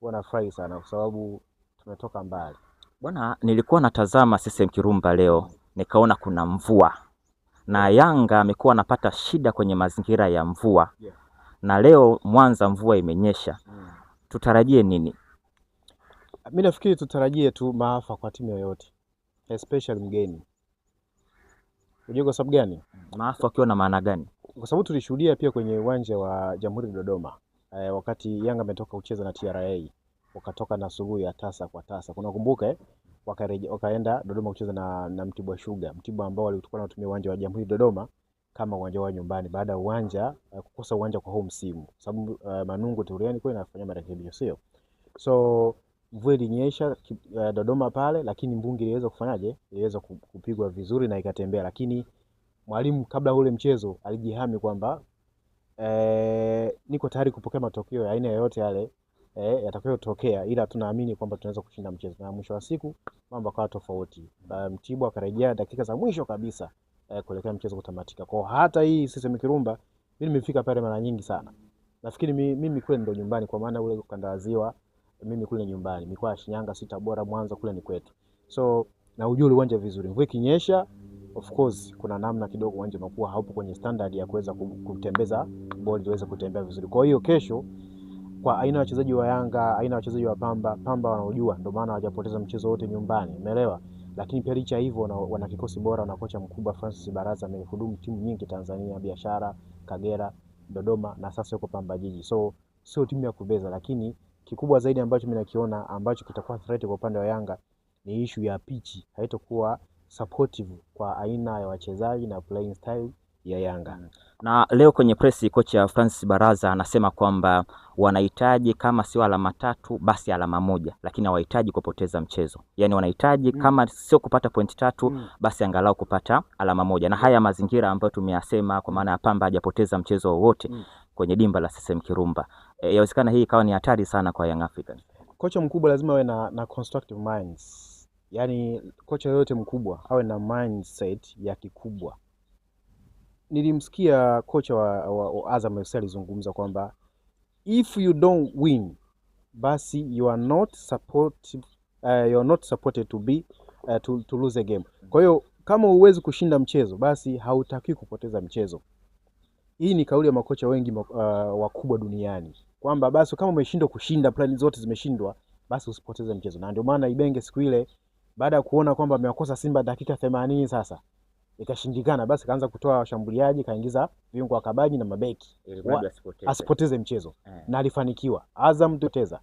huwa nafurahi sana kwa sababu tumetoka mbali. Bwana, nilikuwa natazama CCM Kirumba leo, nikaona kuna mvua. Na Yanga amekuwa anapata shida kwenye mazingira ya mvua. Na leo Mwanza mvua imenyesha. Tutarajie nini? Mimi nafikiri tutarajie tu maafa kwa timu yoyote, especially mgeni. Unajua kwa sababu gani? Maafa akiwa na maana gani? Kwa sababu tulishuhudia pia kwenye uwanja wa Jamhuri Dodoma, wakati Yanga ametoka kucheza na TRA, wakatoka na suluhu ya tasa kwa tasa. Unakumbuka wakaenda Dodoma kucheza na Mtibwa Sugar. Mtibwa ambao walikuwa wanatumia uwanja wa Jamhuri Dodoma kama uwanja wa nyumbani baada ya uwanja kukosa uwanja kwa huu msimu. Sababu Manungu Turiani kwa inafanya marekebisho, sio? So mvua ilinyesha Dodoma pale, lakini mbungi iliweza kufanyaje? Iliweza kupigwa vizuri na ikatembea, lakini mwalimu kabla ule mchezo alijihami kwamba niko tayari kupokea matokeo ya aina yoyote yale yatakayotokea, ila tunaamini kwamba tunaweza kushinda mchezo. Na mwisho wa siku mambo yakawa tofauti. Mtibwa akarejea dakika za mwisho kabisa kuelekea mchezo kutamatika. Kwa hata hii CCM Kirumba mimi nimefika pale mara nyingi sana. Nafikiri mimi kule ndo nyumbani, kwa maana ule ukanda wa Ziwa mimi kule nyumbani. Mikoa ya Shinyanga, Tabora, Mwanza kule ni kwetu. So na ujue uwanja vizuri. Mvua ikinyesha, of course kuna namna kidogo uwanja unakuwa haupo kwenye standard ya kuweza kutembeza ball iweze kutembea vizuri. Kwa hiyo kesho, kwa aina ya wachezaji wa Yanga, aina ya wachezaji wa Pamba wanaojua, ndio maana hawajapoteza mchezo wote nyumbani, umeelewa? Lakini pia licha hivyo wana kikosi bora na kocha mkubwa Francis Baraza, amehudumu timu nyingi Tanzania, Biashara, Kagera, Dodoma na sasa yuko Pamba Jiji. So sio timu ya kubeza, lakini kikubwa zaidi ambacho mimi nakiona ambacho kitakuwa threat kwa upande wa Yanga ni issue ya pitch. Haitakuwa supportive kwa aina ya wachezaji na playing style ya Yanga. Na leo kwenye press kocha Francis Baraza anasema kwamba wanahitaji kama sio alama 3 basi alama 1, lakini hawahitaji kupoteza mchezo. Yaani wanahitaji kama sio kupata point 3 basi angalau kupata alama 1. Na haya mazingira ambayo tumeyasema, kwa maana ya Pamba hajapoteza mchezo wowote kwenye dimba la CCM Kirumba, yawezekana hii ikawa ni hatari sana kwa Young Africans. Kocha mkubwa lazima awe na constructive minds. Yaani kocha yote mkubwa awe na mindset ya kikubwa. Nilimsikia kocha wa Azam FC alizungumza kwamba if you don't win, basi you are not supported to be to lose a game. Kwa hiyo kama huwezi kushinda mchezo, basi hautaki kupoteza mchezo. Hii ni kauli ya makocha wengi wakubwa duniani, kwamba basi kama umeshindwa kushinda, plani zote zimeshindwa, basi usipoteze mchezo. Na ndio maana Ibenge siku ile baada ya kuona kwamba amewakosa Simba dakika 80 sasa ikashindikana, basi kaanza kutoa washambuliaji, kaingiza viungo wa kabaji na mabeki asipoteze mchezo. Na alifanikiwa. Azam tuteza